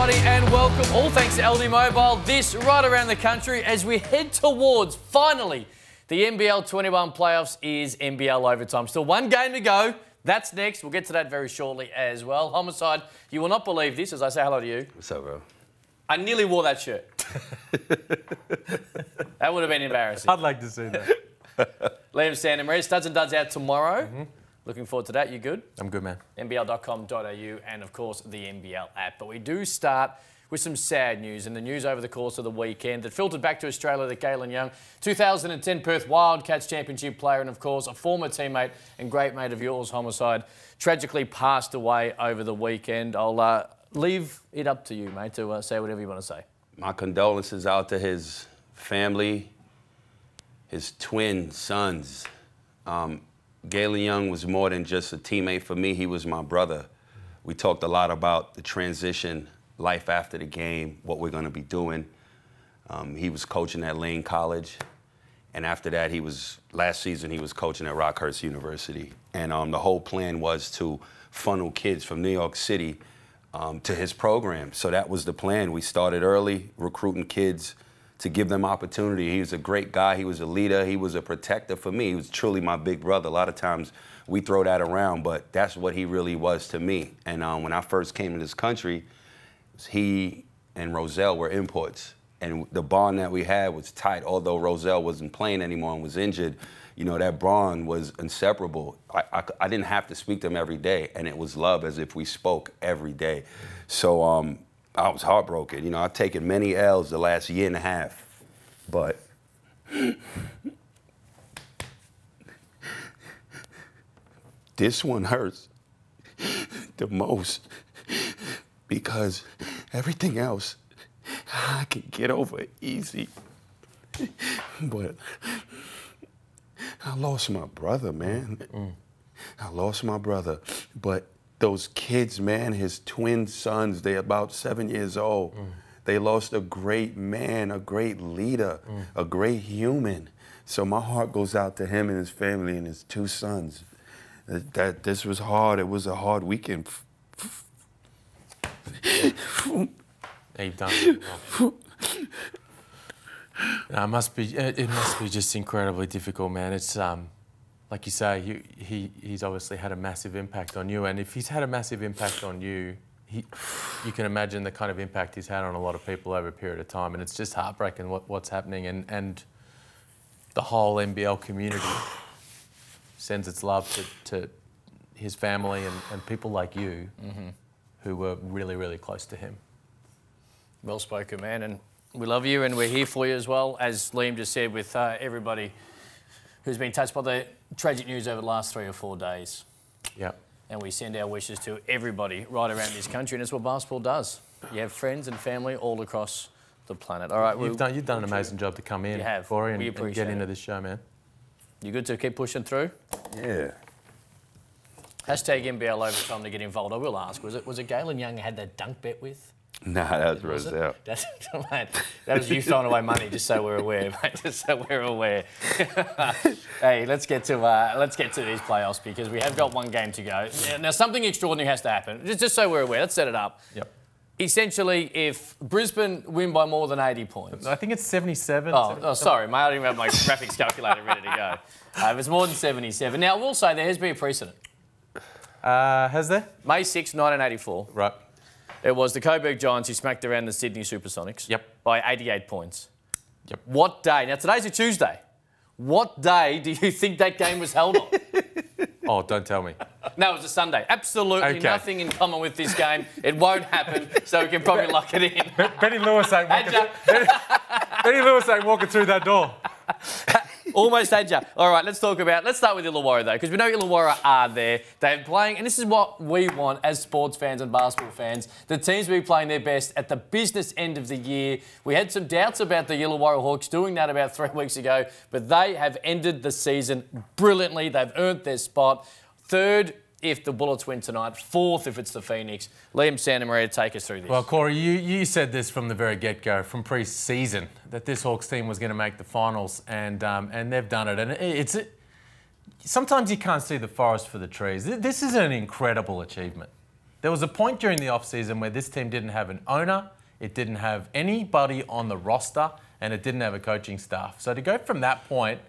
everybody, and welcome, all thanks to LD Mobile, this right around the country as we head towards, finally, the NBL 21 playoffs is NBL Overtime. Still one game to go. That's next. We'll get to that very shortly as well. Homicide, you will not believe this as I say hello to you. What's up, bro? I nearly wore that shirt. That would have been embarrassing. I'd like to see that. Liam Sandamaria, Studs and Duds out tomorrow. Looking forward to that. You good? I'm good, man. NBL.com.au and, of course, the NBL app. But we do start with some sad news. And the news over the course of the weekend that filtered back to Australia that Galen Young, 2010 Perth Wildcats Championship player and, of course, a former teammate and great mate of yours, Homicide, tragically passed away over the weekend. I'll leave it up to you, mate, to say whatever you want to say. My condolences out to his family, his twin sons. Galen Young was more than just a teammate for me. He was my brother. We talked a lot about the transition, life after the game, what we're going to be doing. He was coaching at Lane College. And after that, last season, he was coaching at Rockhurst University. And the whole plan was to funnel kids from New York City to his program. So that was the plan. We started early, recruiting kids to give them opportunity. He was a great guy. He was a leader. He was a protector for me. He was truly my big brother. A lot of times we throw that around, but that's what he really was to me. And when I first came to this country, he and Roselle were imports. And the bond that we had was tight. Although Roselle wasn't playing anymore and was injured, you know, that bond was inseparable. I didn't have to speak to him every day, and it was love as if we spoke every day. So I was heartbroken. You know, I've taken many L's the last year and a half, but this one hurts the most because everything else I can get over easy. But I lost my brother, man. I lost my brother. But those kids, man, his twin sons, they're about 7 years old. They lost a great man, a great leader, a great human. So my heart goes out to him and his family and his two sons. This was hard. It was a hard weekend. You've done it. No, it must be just incredibly difficult, man. It's like you say, he's obviously had a massive impact on you, and if he's had a massive impact on you, you can imagine the kind of impact he's had on a lot of people over a period of time, and it's just heartbreaking what's happening, and the whole NBL community sends its love to his family and people like you who were really, really close to him. Well spoken, man, and we love you and we're here for you as well, as Liam just said, with everybody who's been touched by the tragic news over the last 3 or 4 days. Yep. And we send our wishes to everybody right around this country, and that's what basketball does. You have friends and family all across the planet. All right, you've done an amazing job to come in, you have. Corey, We and appreciate get into it. this show, man. You good to keep pushing through? Yeah. Hashtag NBL Overtime to get involved. I will ask, was it Galen Young who had that dunk bet with? Nah, that was Roselle. Mate, that was you throwing away money, just so we're aware, mate. Just so we're aware. Hey, let's get to these playoffs because we have got one game to go. Now, something extraordinary has to happen. Just so we're aware, let's set it up. Yep. Essentially, if Brisbane win by more than 80 points... I think it's 77. Oh, sorry, mate. I didn't have my graphics calculator ready to go. If it's more than 77. Now, I will say there has been a precedent. Has there? May 6, 1984. Right. It was the Coburg Giants who smacked around the Sydney Supersonics by 88 points. Yep. What day? Now, today's a Tuesday. What day do you think that game was held on? Oh, don't tell me. No, it was a Sunday. Absolutely nothing in common with this game. It won't happen, so we can probably lock it in. Benny Lewis ain't walking through that door. Almost had you. All right, let's start with Illawarra, though, because we know Illawarra are there. They're playing, and this is what we want as sports fans and basketball fans. The teams will be playing their best at the business end of the year. We had some doubts about the Illawarra Hawks doing that about 3 weeks ago, but they have ended the season brilliantly. They've earned their spot. Third, if the Bullets win tonight. Fourth, if it's the Phoenix. Liam Sandamaria, take us through this. Well, Corey, you said this from the very get-go, from pre-season, that this Hawks team was going to make the finals, and they've done it. And sometimes you can't see the forest for the trees. This is an incredible achievement. There was a point during the offseason where this team didn't have an owner, it didn't have anybody on the roster, and it didn't have a coaching staff. So to go from that point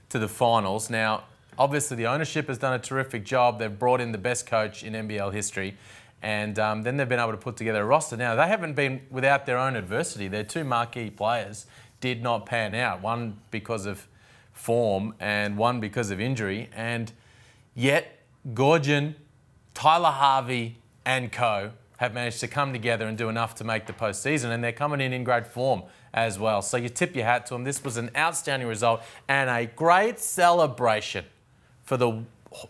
to the finals, now, obviously the ownership has done a terrific job. They've brought in the best coach in NBL history, and then they've been able to put together a roster. Now, they haven't been without their own adversity. Their two marquee players did not pan out, one because of form and one because of injury, and yet Gorgon, Tyler Harvey and co have managed to come together and do enough to make the postseason, and they're coming in great form as well. So you tip your hat to them. This was an outstanding result and a great celebration for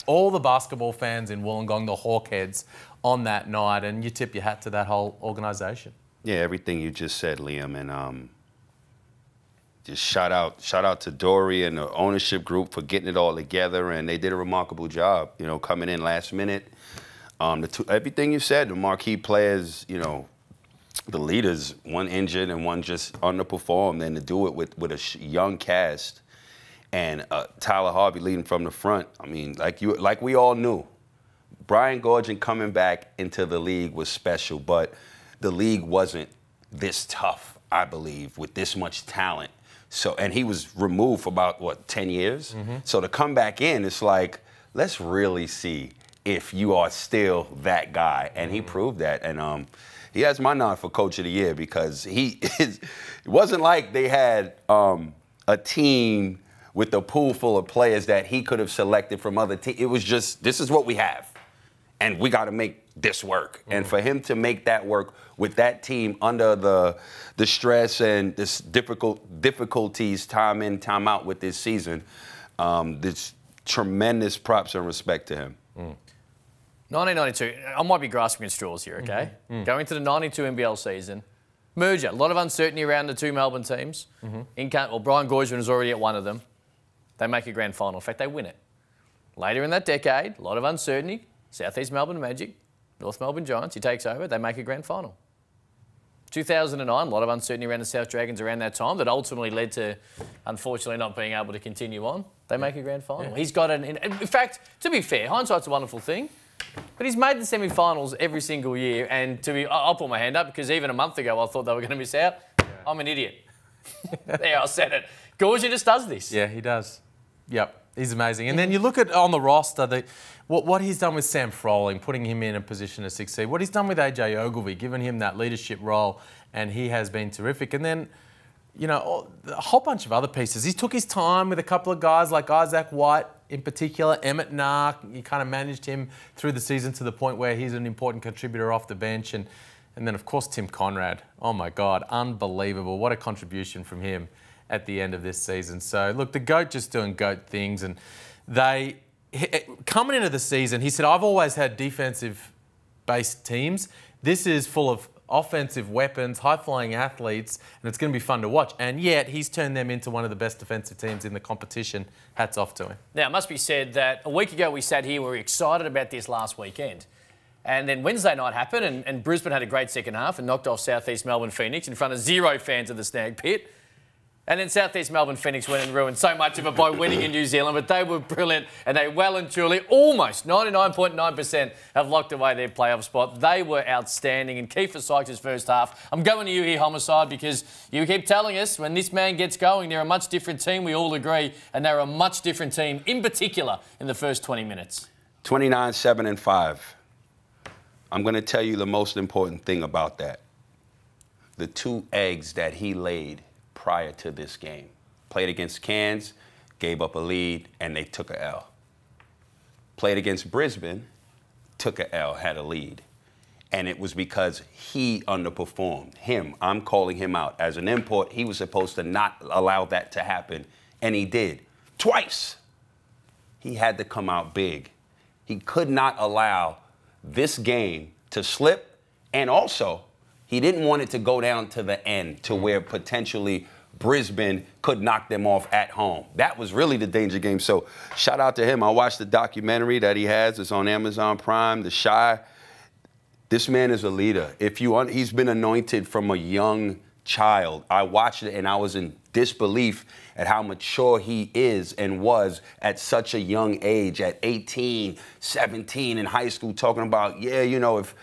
all the basketball fans in Wollongong, the Hawkheads, on that night, and you tip your hat to that whole organisation. Yeah, everything you just said, Liam, and just shout out to Dory and the ownership group for getting it all together, and they did a remarkable job, you know, coming in last minute. Everything you said, the marquee players, you know, the leaders, one injured and one just underperformed, and to do it with a young cast and Tyler Harvey leading from the front. I mean, like we all knew, Brian Gorgon coming back into the league was special, but the league wasn't this tough, I believe, with this much talent. So, and he was removed for about, what, 10 years? Mm-hmm. So to come back in, it's like, let's really see if you are still that guy. And he proved that. And he has my nod for Coach of the Year because it wasn't like they had a team with a pool full of players that he could have selected from other teams. It was just, this is what we have. And we got to make this work. Mm-hmm. And for him to make that work with that team under the stress and this difficulties time in, time out with this season, there's tremendous props and respect to him. 1992, I might be grasping at straws here, okay? Mm-hmm. Going to the 92 NBL season, merger, a lot of uncertainty around the two Melbourne teams. Mm-hmm. Brian Gorgon is already at one of them. They make a grand final. In fact, they win it. Later in that decade, a lot of uncertainty. Southeast Melbourne Magic, North Melbourne Giants, he takes over, they make a grand final. 2009, a lot of uncertainty around the South Dragons around that time that ultimately led to, unfortunately, not being able to continue on. They make a grand final. Yeah. He's got in fact, to be fair, hindsight's a wonderful thing, but he's made the semi-finals every single year, and I'll put my hand up because even a month ago I thought they were going to miss out. Yeah. I'm an idiot. There, I said it. Gorgon just does this. Yeah, he does. Yep. He's amazing. And then you look at on the roster, what he's done with Sam Froling, putting him in a position to succeed. What he's done with AJ Ogilvy, giving him that leadership role, and he has been terrific. And then, you know, a whole bunch of other pieces. He took his time with a couple of guys like Isaac White in particular, Emmett Nark. He kind of managed him through the season to the point where he's an important contributor off the bench. And then, of course, Tim Conrad. Oh, my God, unbelievable. What a contribution from him at the end of this season. So, look, the GOAT just doing GOAT things. And coming into the season, he said, I've always had defensive-based teams. This is full of offensive weapons, high-flying athletes, and it's going to be fun to watch. And yet, he's turned them into one of the best defensive teams in the competition. Hats off to him. Now, it must be said that a week ago we sat here, we were excited about this last weekend. And then Wednesday night happened, and Brisbane had a great second half and knocked off Southeast Melbourne Phoenix in front of 0 fans of the Snag Pit. And then Southeast Melbourne Phoenix went and ruined so much of it by winning in New Zealand, but they were brilliant and they well and truly, almost 99.9% have locked away their playoff spot. They were outstanding. And Kiefer Sykes' first half, I'm going to you here, Homicide, because you keep telling us when this man gets going, they're a much different team, we all agree, and they're a much different team, in particular, in the first 20 minutes. 29, 7, and 5. I'm going to tell you the most important thing about that. The 2 eggs that he laid prior to this game. Played against Cairns, gave up a lead, and they took a L. Played against Brisbane, took a L, had a lead. And it was because he underperformed. I'm calling him out. As an import, he was supposed to not allow that to happen, and he did. Twice. He had to come out big. He could not allow this game to slip, and also, he didn't want it to go down to the end to where potentially Brisbane could knock them off at home. That was really the danger game. So shout out to him. I watched the documentary that he has. It's on Amazon Prime, The Chi. This man is a leader. He's been anointed from a young child. I watched it and I was in disbelief at how mature he is and was at such a young age, at 18, 17 in high school, talking about, yeah, you know, if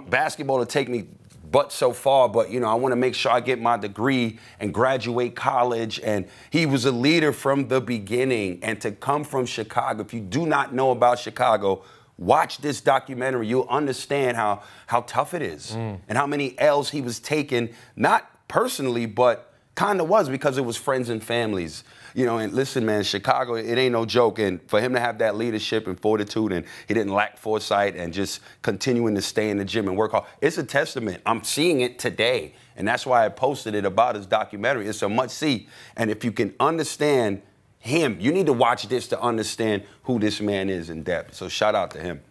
basketball will take me but so far, but, you know, I want to make sure I get my degree and graduate college. And he was a leader from the beginning. And to come from Chicago, if you do not know about Chicago, watch this documentary. You'll understand how tough it is and how many L's he was taking, not personally, but kind of was because it was friends and families. You know, and listen, man, Chicago, it ain't no joke. And for him to have that leadership and fortitude, and he didn't lack foresight and just continuing to stay in the gym and work hard, it's a testament. I'm seeing it today. And that's why I posted it about his documentary. It's a must-see. And if you can understand him, you need to watch this to understand who this man is in depth. So shout out to him.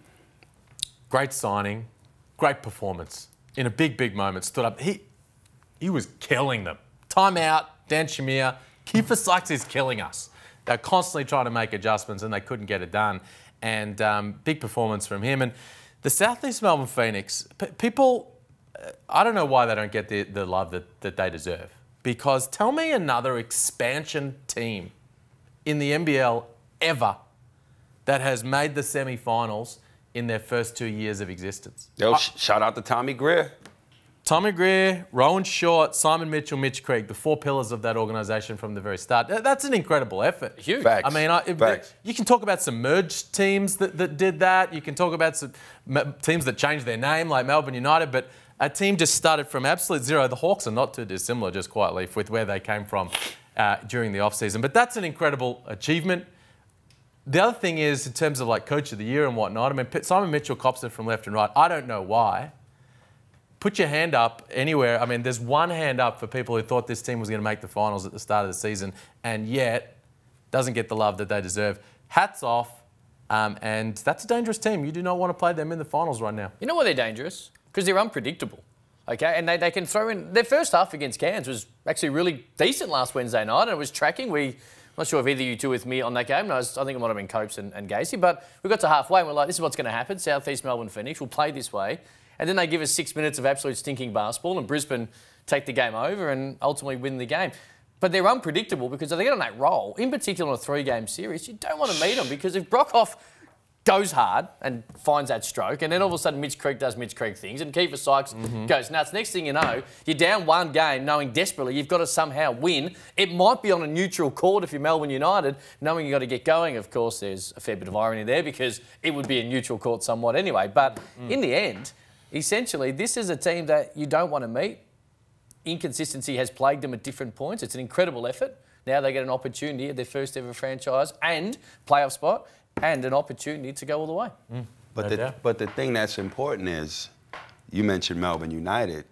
Great signing, great performance. In a big moment, stood up. He was killing them. Timeout, Dan Shamir. Kiefer Sykes is killing us. They're constantly trying to make adjustments and they couldn't get it done. And big performance from him. And the Southeast Melbourne Phoenix, people, I don't know why they don't get the love that they deserve. Because tell me another expansion team in the NBL ever that has made the semi-finals in their first 2 years of existence. Yo, shout out to Tommy Greer. Tommy Greer, Rowan Short, Simon Mitchell, Mitch Creek, the four pillars of that organisation from the very start. That's an incredible effort. Huge. Facts. I mean, Facts. You can talk about some merged teams that did that. You can talk about some teams that changed their name, like Melbourne United, but a team just started from absolute zero. The Hawks are not too dissimilar, just quietly, with where they came from during the off-season. But that's an incredible achievement. The other thing is, in terms of like Coach of the Year and whatnot, I mean, Simon Mitchell cops it from left and right. I don't know why. Put your hand up anywhere. I mean, there's one hand up for people who thought this team was going to make the finals at the start of the season and yet doesn't get the love that they deserve. Hats off. And that's a dangerous team. You do not want to play them in the finals right now. You know why they're dangerous? Because they're unpredictable. Okay, and they can throw in... Their first half against Cairns was actually really decent last Wednesday night, and it was tracking. I'm not sure if either of you two were with me on that game. No, I think it might have been Copes and Gacy, but we got to halfway and we're like, this is what's going to happen. Southeast Melbourne Phoenix will play this way. And then they give us 6 minutes of absolute stinking basketball and Brisbane take the game over and ultimately win the game. But they're unpredictable because if they get on that roll, in particular on a three-game series, you don't want to meet them because if Brockhoff goes hard and finds that stroke and then all of a sudden Mitch Creek does Mitch Creek things and Kiefer Sykes goes nuts. Next thing you know, you're down one game knowing desperately you've got to somehow win. It might be on a neutral court if you're Melbourne United, knowing you've got to get going. Of course, there's a fair bit of irony there because it would be a neutral court somewhat anyway. But in the end... Essentially, this is a team that you don't want to meet. Inconsistency has plagued them at different points. It's an incredible effort. Now they get an opportunity at their first ever franchise and playoff spot and an opportunity to go all the way. But the thing that's important is, you mentioned Melbourne United.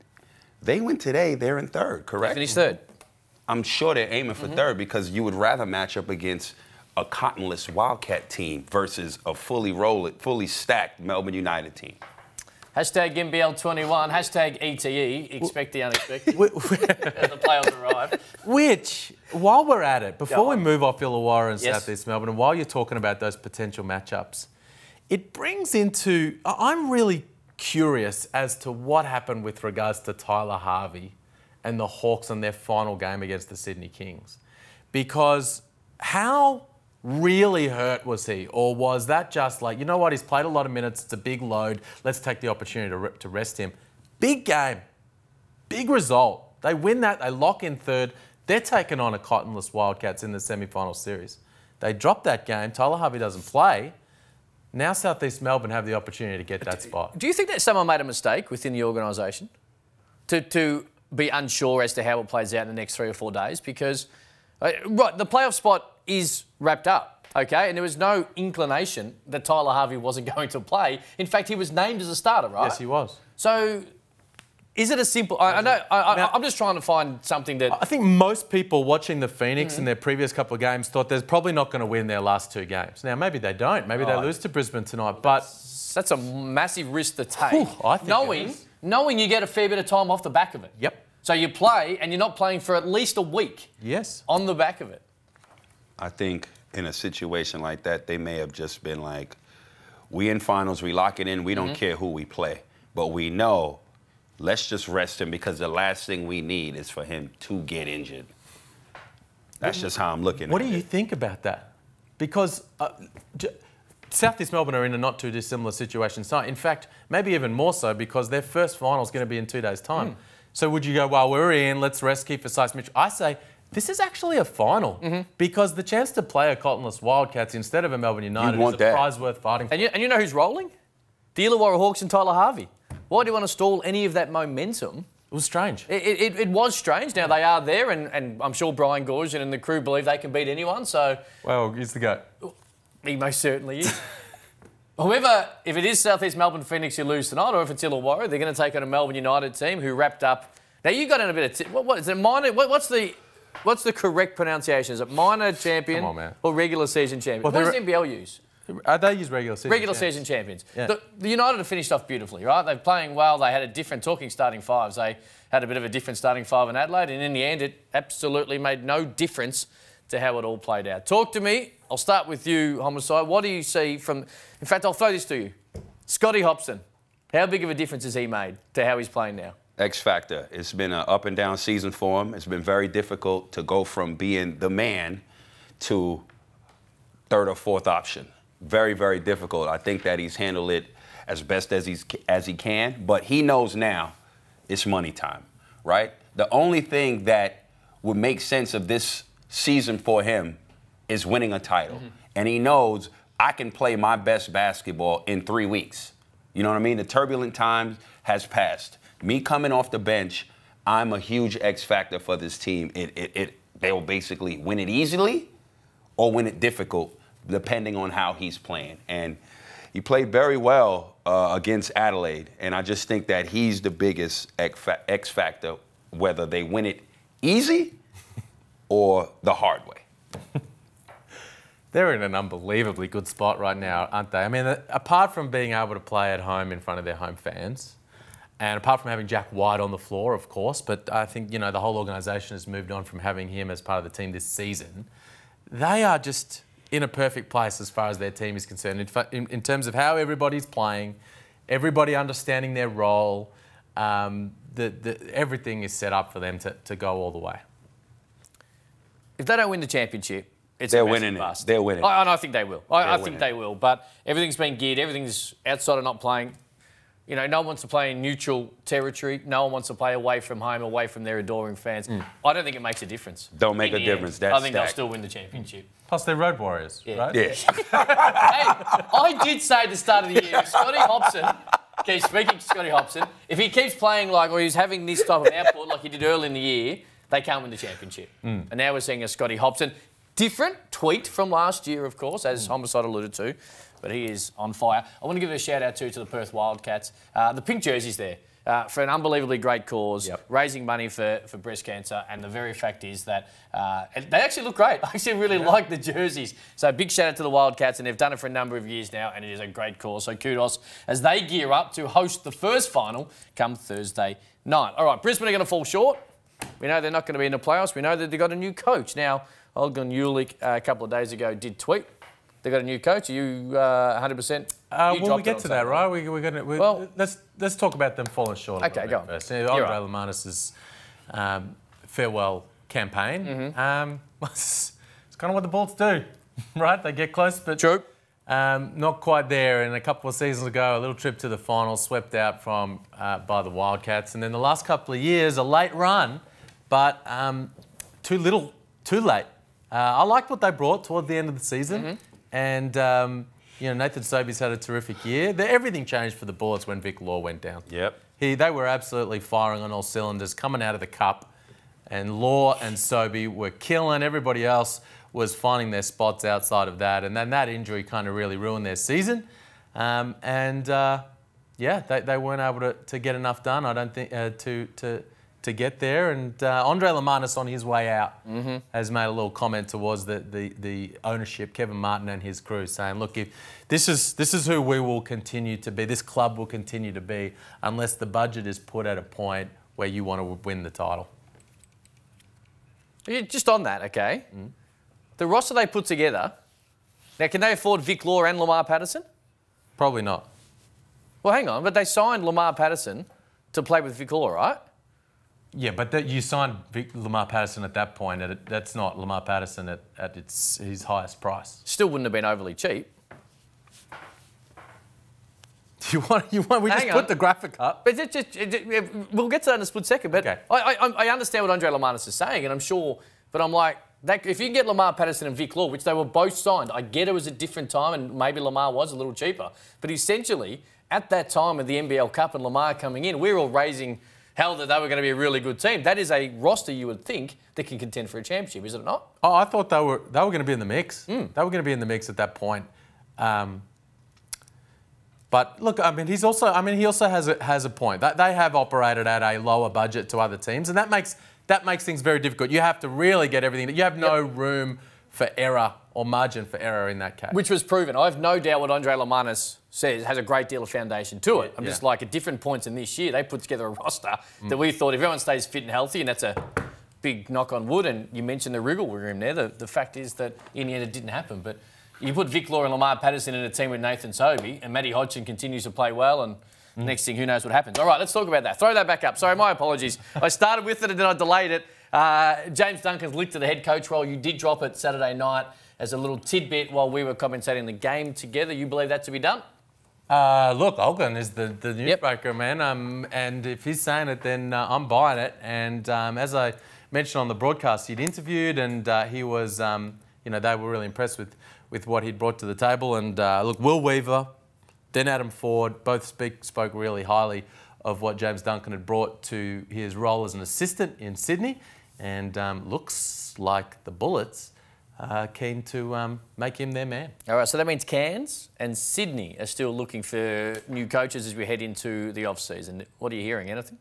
They win today, they're in third, correct? They finished third. I'm sure they're aiming for third because you would rather match up against a cottonless Wildcat team versus a fully stacked Melbourne United team. Hashtag NBL21, hashtag ETE, expect the unexpected as the players arrive. Which, while we're at it, before we move off Illawarra and Southeast Melbourne, and while you're talking about those potential matchups, it brings into... I'm really curious as to what happened with regards to Tyler Harvey and the Hawks in their final game against the Sydney Kings. Because how really hurt was he? Or was that just like, you know what, he's played a lot of minutes, it's a big load, let's take the opportunity to rest him. Big game, big result. They win that, they lock in third. They're taking on a cottonless Wildcats in the semi-final series. They drop that game, Tyler Harvey doesn't play. Now Southeast Melbourne have the opportunity to get that spot. Do you think that someone made a mistake within the organisation to be unsure as to how it plays out in the next 3 or 4 days? Because, right, the playoff spot is wrapped up, okay? And there was no inclination that Tyler Harvey wasn't going to play. In fact, he was named as a starter, right? Yes, he was. So, is it a simple... I'm just trying to find something that... I think most people watching the Phoenix in their previous couple of games thought they're probably not going to win their last 2 games. Now, maybe they don't. Maybe they lose to Brisbane tonight, but... That's a massive risk to take. I think knowing you get a fair bit of time off the back of it. Yep. So you play, and you're not playing for at least a week. Yes. On the back of it. I think in a situation like that, they may have just been like, we in finals, we lock it in, we don't care who we play. But we know let's just rest him because the last thing we need is for him to get injured. That's just how I'm looking at it. What do you think about that? Because South East Melbourne are in a not too dissimilar situation. So, in fact, maybe even more so because their first final is going to be in 2 days' time. So would you go, well, we're in, let's rest Kiefer Sykes-Mitchell? I say, this is actually a final because the chance to play a Cottonless Wildcats instead of a Melbourne United is a prize worth fighting for. And you know who's rolling? The Illawarra Hawks and Tyler Harvey. Why do you want to stall any of that momentum? It was strange. It was strange. Now, they are there, and I'm sure Brian Goorjian and the crew believe they can beat anyone, so... Well, he's the GOAT. He most certainly is. However, if it is South East Melbourne Phoenix who lose tonight, or if it's Illawarra, they're going to take on a Melbourne United team who wrapped up... Now, you got in a bit of... What is it, minor... What's the correct pronunciation? Is it minor champion or regular season champion? Well, what does NBL use? They use regular season champions. Yeah. The United have finished off beautifully, right? They're playing well. They had a different, talking starting fives, they had a bit of a different starting five in Adelaide, and in the end, it absolutely made no difference to how it all played out. Talk to me. I'll start with you, Homicide. What do you see from... In fact, I'll throw this to you. Scotty Hopson. How big of a difference has he made to how he's playing now? X factor. It's been an up and down season for him. It's been very difficult to go from being the man to third or fourth option. Very, very difficult. I think that he's handled it as best as he can, but he knows now it's money time, right? The only thing that would make sense of this season for him is winning a title. And he knows I can play my best basketball in 3 weeks. You know what I mean? The turbulent time has passed. Me coming off the bench, I'm a huge X factor for this team. They will basically win it easily or win it difficult, depending on how he's playing. And he played very well against Adelaide, and I just think that he's the biggest X factor, whether they win it easy or the hard way. They're in an unbelievably good spot right now, aren't they? I mean, apart from being able to play at home in front of their home fans, and apart from having Jack White on the floor, of course, but I think, you know, the whole organisation has moved on from having him as part of the team this season. They are just in a perfect place as far as their team is concerned. In terms of how everybody's playing, everybody understanding their role, everything is set up for them to go all the way. If they don't win the championship, they're winning it. They're winning. I think they will. I think they will. But everything's been geared. Everything's outside of not playing. You know, no one wants to play in neutral territory. No one wants to play away from home, away from their adoring fans. I don't think it makes a difference. Don't make a difference. I think they'll still win the championship. Plus, they're road warriors, right? Yeah. Hey, I did say at the start of the year, if Scotty Hopson keeps speaking to Scotty Hopson, if he keeps playing like, or he's having this type of output like he did early in the year, they can't win the championship. And now we're seeing a Scotty Hopson. Different tweet from last year, of course, as Homicide alluded to, but he is on fire. I want to give a shout-out, too, to the Perth Wildcats. The pink jerseys there for an unbelievably great cause, raising money for breast cancer, and the very fact is that they actually look great. I actually really like the jerseys. So big shout-out to the Wildcats, and they've done it for a number of years now, and it is a great cause. So kudos as they gear up to host the first final come Thursday night. All right, Brisbane are going to fall short. We know they're not going to be in the playoffs. We know that they've got a new coach. Now, Olgun Ulick a couple of days ago did tweet. They've got a new coach. Are you 100%? Well, we get to that, right? Let's talk about them falling short. Okay, go on. First. Andre Lamanis' farewell campaign. It's kind of what the Bolts do, right? They get close, but not quite there. And a couple of seasons ago, a little trip to the finals, swept out from by the Wildcats. And then the last couple of years, a late run, but too little, too late. I liked what they brought toward the end of the season. And, you know, Nathan Sobey's had a terrific year. Everything changed for the Bullets when Vic Law went down. They were absolutely firing on all cylinders, coming out of the cup. And Law and Sobey were killing. Everybody else was finding their spots outside of that. And then that injury kind of really ruined their season. Yeah, they weren't able to get enough done, I don't think, to get there. And Andre Lamanis on his way out has made a little comment towards the ownership, Kevin Martin and his crew, saying, look, if this is who we will continue to be, this club will continue to be, unless the budget is put at a point where you want to win the title. Just on that, okay, the roster they put together, now can they afford Vic Law and Lamar Patterson? Probably not. Well, hang on, but they signed Lamar Patterson to play with Vic Law, right? Yeah, but you signed Lamar Patterson at that point. That's not Lamar Patterson at his highest price. Still wouldn't have been overly cheap. We just put the graphic up. But we'll get to that in a split second. But okay. I understand what Andre Lamanis is saying, and I'm sure. But I'm like, if you can get Lamar Patterson and Vic Law, which they were both signed, I get it was a different time, and maybe Lamar was a little cheaper. But essentially, at that time of the NBL Cup and Lamar coming in, we were all raising hell that they were going to be a really good team. That is a roster you would think that can contend for a championship, is it not? Oh, I thought they were going to be in the mix. They were going to be in the mix at that point. But look, I mean, he also has a point. They have operated at a lower budget to other teams, and that makes things very difficult. You have to really get everything. You have no room for error or margin for error in that case. Which was proven. I have no doubt what Andre Lamanis says has a great deal of foundation to it. I'm just like, at different points in this year, they put together a roster that we thought if everyone stays fit and healthy, and that's a big knock on wood, and you mentioned the wriggle room there, the fact is that in the end it didn't happen. But you put Vic Law and Lamar Patterson in a team with Nathan Sobey, and Matty Hodgson continues to play well, and next thing, who knows what happens. All right, let's talk about that. Throw that back up. Sorry, my apologies. I started with it and then I delayed it. James Duncan's linked to the head coach role. You did drop it Saturday night as a little tidbit while we were commentating the game together. You believe that to be done? Look, Olgun is the newsbreaker, man. And if he's saying it, then I'm buying it. And as I mentioned on the broadcast, he'd interviewed and he was, they were really impressed with what he'd brought to the table. And look, Will Weaver, then Adam Ford, both spoke really highly of what James Duncan had brought to his role as an assistant in Sydney. And looks like the Bullets are keen to make him their man. All right, so that means Cairns and Sydney are still looking for new coaches as we head into the off-season. What are you hearing, anything?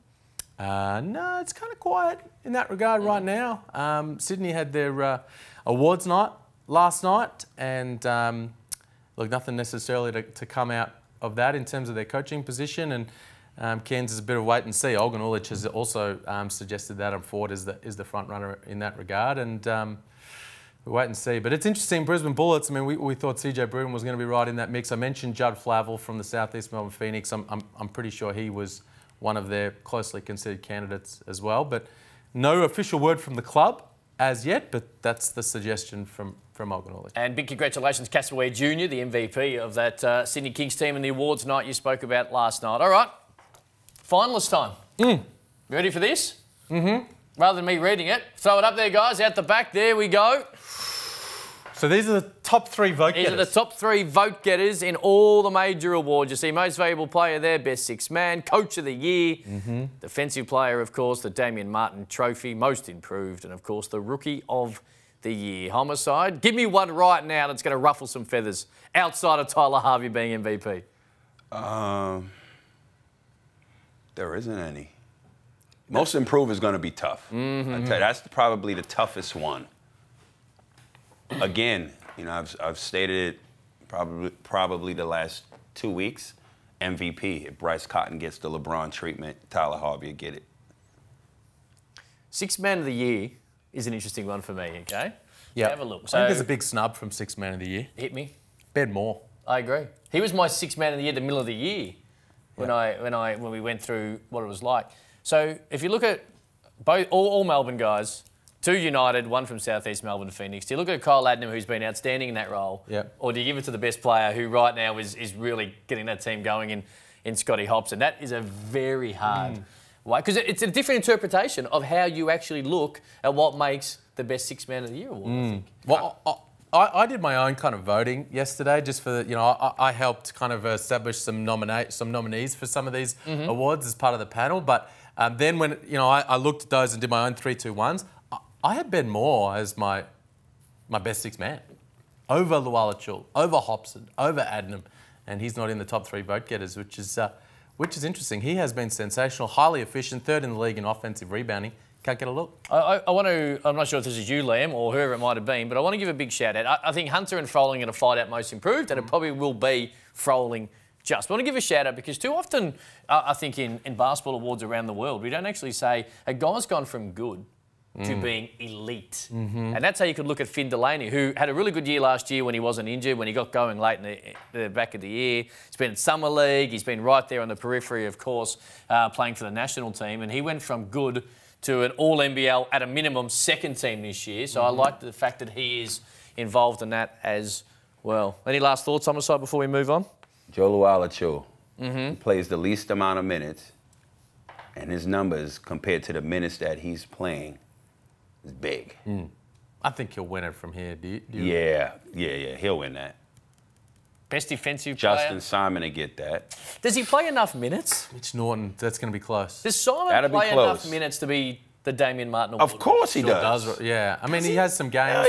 No, it's kind of quiet in that regard right now. Sydney had their awards night last night, and look, nothing necessarily to come out of that in terms of their coaching position. And Cairns is a bit of wait and see. Olgun Ulich has also suggested that Adam Ford is the front runner in that regard, and we wait and see. But it's interesting, Brisbane Bullets. I mean, we thought CJ Bruton was going to be right in that mix. I mentioned Judd Flavel from the South East Melbourne Phoenix. I'm pretty sure he was one of their closely considered candidates as well. But no official word from the club as yet. But that's the suggestion from Olgun Ulich. And big congratulations, Casper Ware Jr., the MVP of that Sydney Kings team in the awards night you spoke about last night. All right, finalist time. Ready for this? Rather than me reading it, throw it up there, guys, out the back. There we go. So these are the top three vote getters. These are the top three vote getters in all the major awards. You see most valuable player there, best six man, coach of the year, defensive player, of course, the Damien Martin Trophy, most improved, and, of course, the rookie of the year. Homicide. Give me one right now that's going to ruffle some feathers outside of Tyler Harvey being MVP. There isn't any. Most improved is going to be tough. I tell you, that's probably the toughest one. Again, I've stated it probably the last 2 weeks. MVP. If Bryce Cotton gets the LeBron treatment, Tyler Harvey will get it. Sixth man of the year is an interesting one for me, okay? Yeah. Have a look. So, I think there's a big snub from sixth man of the year. Hit me. Ben Moore. I agree. He was my sixth man of the year, the middle of the year, when we went through what it was like. So if you look at all Melbourne guys, 2 United, 1 from South East Melbourne Phoenix, do you look at Kyle Adnam, who's been outstanding in that role, or do you give it to the best player who right now is really getting that team going in Scotty Hopson? That is a very hard way, because it's a different interpretation of how you actually look at what makes the best six man of the year award, I think. Well, I did my own kind of voting yesterday, just for I helped kind of establish some nominees for some of these awards as part of the panel. But then when I looked at those and did my own 3-2-1s, I had Ben Moore as my best six man, over Luala Chul, over Hopson, over Adnam, and he's not in the top 3 vote getters, which is interesting. He has been sensational, highly efficient, 3rd in the league in offensive rebounding. Can't get a look. I want to, I'm not sure if this is you, Liam, or whoever it might have been, but I want to give a big shout out. I think Hunter and Froling are going to fight out most improved, and it probably will be Froling just. I want to give a shout out because too often, I think in basketball awards around the world, we don't actually say a guy's gone from good to being elite. And that's how you could look at Finn Delaney, who had a really good year last year when he wasn't injured, when he got going late in the back of the year. He's been in Summer League. He's been right there on the periphery, of course, playing for the national team. And he went from good to an all-NBL, at a minimum, second team this year. So I like the fact that he is involved in that as well. Any last thoughts on the side before we move on? Joe Lualacho plays the least amount of minutes, and his numbers compared to the minutes that he's playing is big. I think he'll win it from here. Do you? Yeah, he'll win that. Best defensive Justin player. Simon to get that. Does he play enough minutes? Mitch Norton, that's going to be close. Does Simon That'll be play close. enough minutes to be the Damien Martin Award? Of course he does. Yeah, I mean, he has some games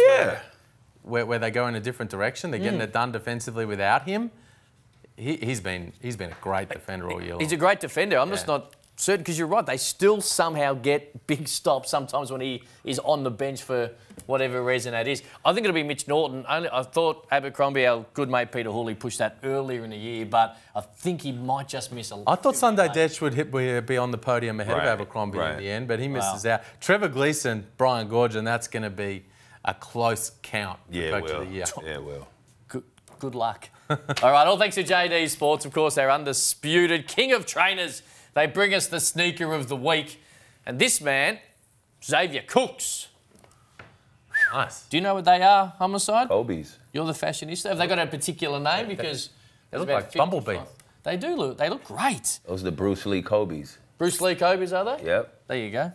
where they go in a different direction. They're getting it done defensively without him. He's been a great defender all year long. He's a great defender. I'm just not certain, because you're right. They still somehow get big stops sometimes when he is on the bench for whatever reason that is. I think it'll be Mitch Norton. I thought Abercrombie, our good mate Peter Hooley, pushed that earlier in the year, but I think he might just miss a. I thought Sunday Detch would be on the podium ahead of Abercrombie in the end, but he misses out. Trevor Gleeson, Brian Gorgon, that's going to be a close count for Coach of the Year. Yeah, it will. Good luck. All right, all thanks to JD Sports, of course, our undisputed king of trainers. They bring us the sneaker of the week. And this man, Xavier Cooks. Nice. Do you know what they are, Homicide? Kobe's. You're the fashionista. Have they got a particular name? Because they look like Bumblebee. They do look. They look great. Those are the Bruce Lee Kobe's. Bruce Lee Kobe's, are they? Yep. There you go.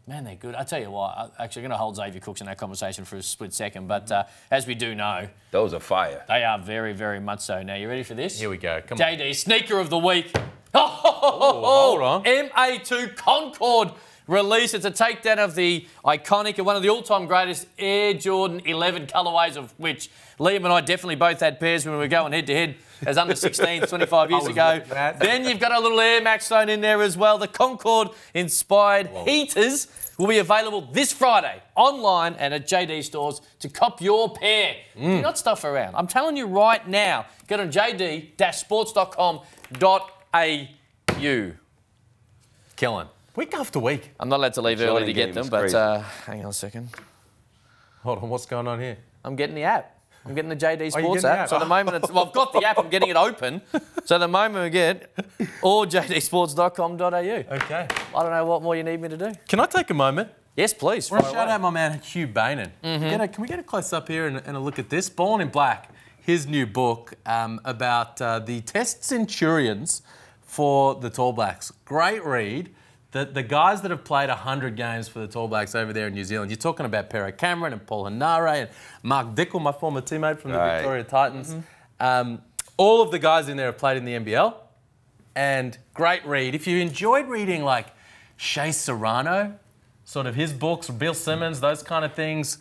Man, they're good. I tell you what, I'm actually going to hold Xavier Cooks in that conversation for a split second. But as we do know, those are fire. They are very, very much so. Now, you ready for this? Here we go. Come JD, on. sneaker of the week. Hold on. MA2 Concord release. It's a takedown of the iconic and one of the all-time greatest Air Jordan 11 colourways, of which Liam and I definitely both had pairs when we were going head-to-head as under 16s 25 years ago. Then you've got a little Air Max thrown in there as well. The Concord-inspired heaters will be available this Friday online and at JD stores to cop your pair. Do not stuff around. I'm telling you right now, get on jd-sports.com.au. Killing. Week after week. I'm not allowed to leave early to get them, but hang on a second. Hold on, what's going on here? I'm getting the app. I'm getting the JD Sports getting the app. So at the moment, well, I've got the app. I'm getting it open. So at the moment, we get or jdsports.com.au. Okay. I don't know what more you need me to do. Can I take a moment? Yes, please. I want to shout out my man Hugh Bainan. Can we get a close up here and a look at this? Born in Black, his new book about the test centurions for the Tall Blacks. Great read. The guys that have played 100 games for the Tall Blacks over there in New Zealand, you're talking about Pero Cameron and Paul Hanare and Mark Dickel, my former teammate from the Victoria Titans. All of the guys in there have played in the NBL. And great read. If you enjoyed reading like Shea Serrano, sort of his books, Bill Simmons, those kind of things,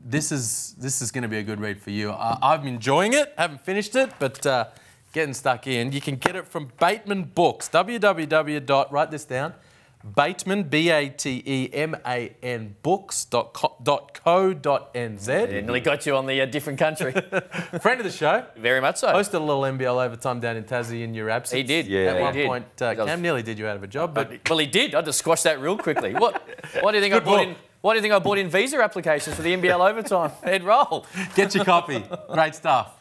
this is going to be a good read for you. I'm enjoying it. Haven't finished it, but getting stuck in. You can get it from Bateman Books. Write this down. Bateman, Bateman books.co.nz. Yeah, nearly got you on the different country. Friend of the show. Very much so. Hosted a little NBL Overtime down in Tassie in your absence. He did. Yeah, At one he did. point, Cam nearly did you out of a job. But Well, he did. I just squashed that real quickly. What do you think I bought in? Why do you think I bought in visa applications for the NBL Overtime? Head roll. get your copy. Great stuff.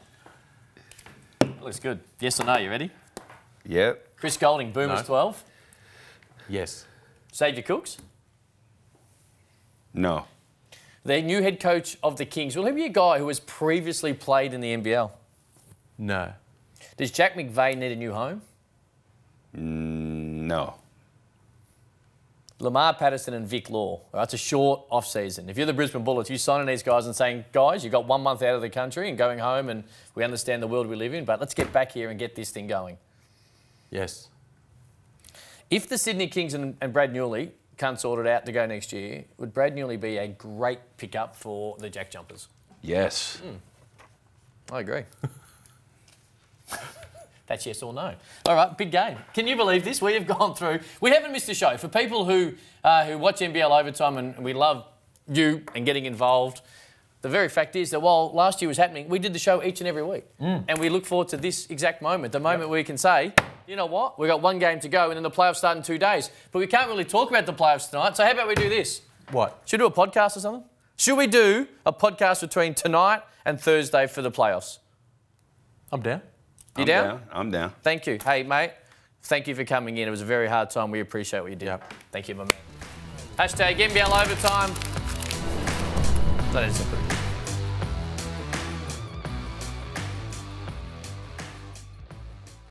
Looks good. Yes or no? You ready? Yep. Chris Golding, Boomers 12. Yes. Xavier Cooks, No. the new head coach of the Kings. Will he be a guy who has previously played in the NBL? No. Does Jack McVeigh need a new home? No. Lamar Patterson and Vic Law. That's a short off-season. If you're the Brisbane Bullets, you're signing these guys and saying, guys, you've got 1 month out of the country and going home, and we understand the world we live in, but let's get back here and get this thing going. Yes. If the Sydney Kings and Brad Newley can't sort it out to go next year, would Brad Newley be a great pickup for the Jack Jumpers? Yes. I agree. That's yes or no. All right, big game. Can you believe this? We have gone through... We haven't missed a show. For people who watch NBL Overtime, and we love you and getting involved, the very fact is that while last year was happening, we did the show each and every week. And we look forward to this exact moment, the moment where we can say, you know what, we've got one game to go and then the playoffs start in 2 days. But we can't really talk about the playoffs tonight, so how about we do this? What? Should we do a podcast or something? Should we do a podcast between tonight and Thursday for the playoffs? I'm down. You down? I'm down. Thank you. Hey, mate, thank you for coming in. It was a very hard time. We appreciate what you did. Yep. Thank you, my man. Hashtag NBL Overtime. That is